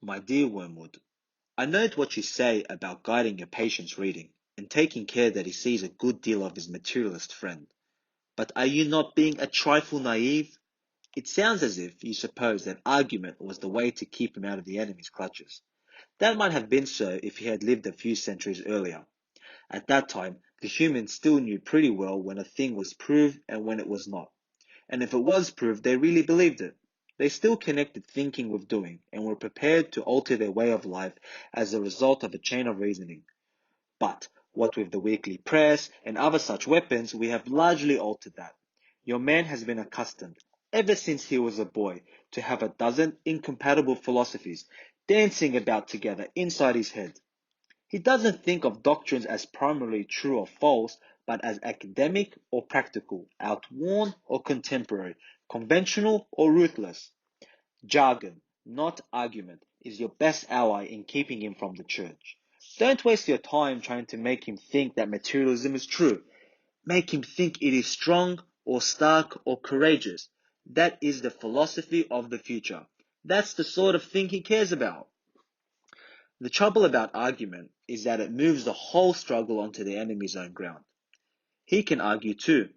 My dear Wormwood, I note what you say about guiding your patient's reading and taking care that he sees a good deal of his materialist friend. But are you not being a trifle naive? It sounds as if you suppose that argument was the way to keep him out of the enemy's clutches. That might have been so if he had lived a few centuries earlier. At that time, the humans still knew pretty well when a thing was proved and when it was not. And if it was proved, they really believed it. They still connected thinking with doing and were prepared to alter their way of life as a result of a chain of reasoning. But what with the weekly press and other such weapons, we have largely altered that. Your man has been accustomed, ever since he was a boy, to have a dozen incompatible philosophies dancing about together inside his head. He doesn't think of doctrines as primarily true or false, but as academic or practical, outworn or contemporary, conventional or ruthless. Jargon, not argument, is your best ally in keeping him from the church. Don't waste your time trying to make him think that materialism is true. Make him think it is strong or stark or courageous. That is the philosophy of the future. That's the sort of thing he cares about. The trouble about argument is that it moves the whole struggle onto the enemy's own ground. He can argue too,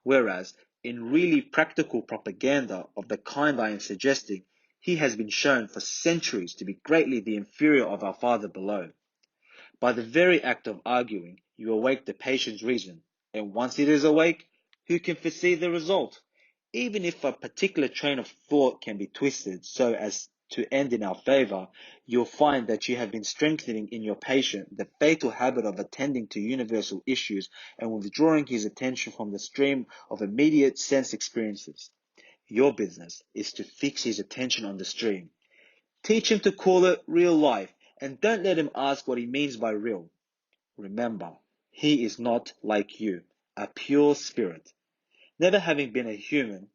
whereas in really practical propaganda of the kind I am suggesting, he has been shown for centuries to be greatly the inferior of our Father below. By the very act of arguing, you awake the patient's reason, and once it is awake, who can foresee the result? Even if a particular train of thought can be twisted so as to end in our favor, you'll find that you have been strengthening in your patient the fatal habit of attending to universal issues and withdrawing his attention from the stream of immediate sense experiences. Your business is to fix his attention on the stream. Teach him to call it real life, and don't let him ask what he means by real. Remember, he is not like you, a pure spirit. Never having been a human,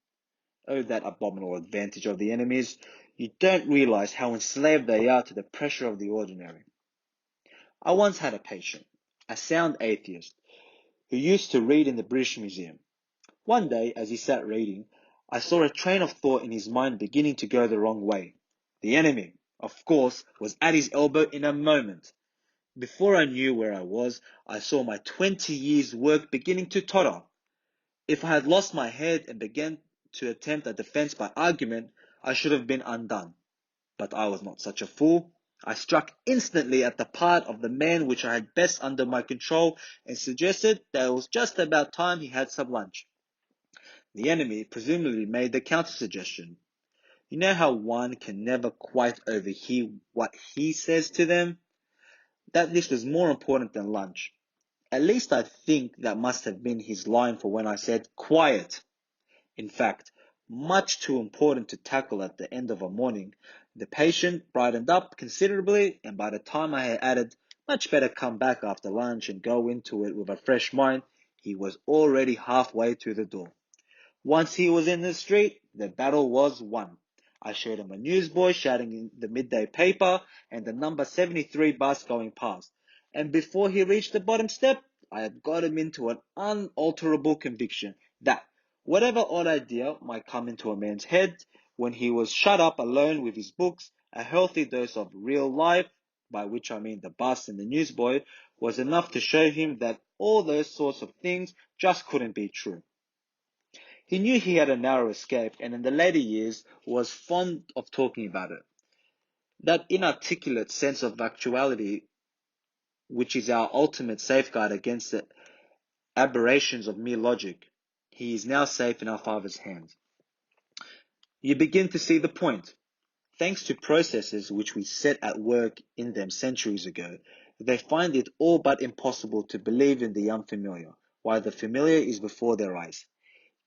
oh, that abominable advantage of the enemies, you don't realize how enslaved they are to the pressure of the ordinary. I once had a patient, a sound atheist, who used to read in the British Museum. One day, as he sat reading, I saw a train of thought in his mind beginning to go the wrong way. The enemy, of course, was at his elbow in a moment. Before I knew where I was, I saw my 20 years' work beginning to totter. If I had lost my head and began to attempt a defense by argument, I should have been undone. But I was not such a fool. I struck instantly at the part of the man which I had best under my control and suggested that it was just about time he had some lunch. The enemy presumably made the counter-suggestion. You know how one can never quite overhear what he says to them? That this was more important than lunch. At least I think that must have been his line for when I said, "Quiet." In fact, much too important to tackle at the end of a morning, the patient brightened up considerably, and by the time I had added, "Much better come back after lunch and go into it with a fresh mind," he was already halfway to the door. Once he was in the street, the battle was won. I showed him a newsboy shouting in the midday paper and the number 73 bus going past. And before he reached the bottom step, I had got him into an unalterable conviction that whatever odd idea might come into a man's head, when he was shut up alone with his books, a healthy dose of real life, by which I mean the bus and the newsboy, was enough to show him that all those sorts of things just couldn't be true. He knew he had a narrow escape, and in the later years was fond of talking about it. That inarticulate sense of actuality, which is our ultimate safeguard against the aberrations of mere logic, he is now safe in our Father's hands. You begin to see the point. Thanks to processes which we set at work in them centuries ago, they find it all but impossible to believe in the unfamiliar, while the familiar is before their eyes.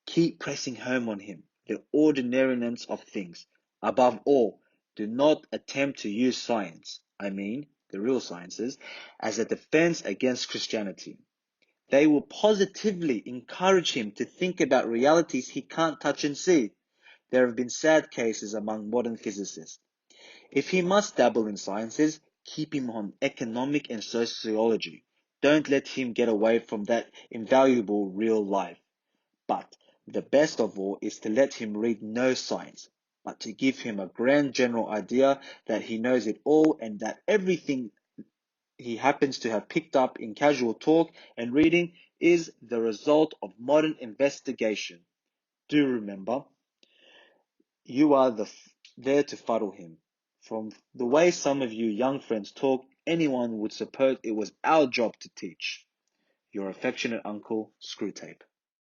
Keep pressing home on him the ordinariness of things. Above all, do not attempt to use science, I mean the real sciences, as a defense against Christianity. They will positively encourage him to think about realities he can't touch and see. There have been sad cases among modern physicists. If he must dabble in sciences, keep him on economic and sociology. Don't let him get away from that invaluable real life. But the best of all is to let him read no science. but to give him a grand general idea that he knows it all and that everything he happens to have picked up in casual talk and reading is the result of modern investigation. Do remember, you are there to fuddle him. From the way some of you young friends talk, anyone would suppose it was our job to teach. Your affectionate uncle, Screwtape.